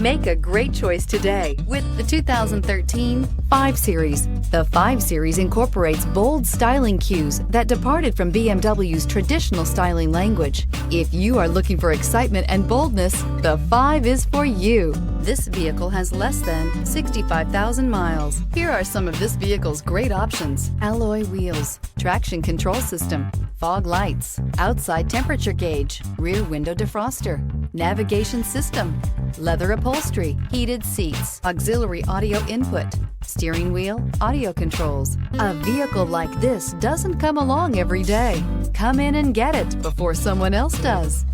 Make a great choice today with the 2013 5 Series. The 5 Series incorporates bold styling cues that departed from BMW's traditional styling language. If you are looking for excitement and boldness, the 5 is for you. This vehicle has less than 65,000 miles. Here are some of this vehicle's great options: alloy wheels, traction control system, fog lights, outside temperature gauge, rear window defroster, navigation system, leather upholstery, heated seats, auxiliary audio input, steering wheel audio controls. A vehicle like this doesn't come along every day. Come in and get it before someone else does.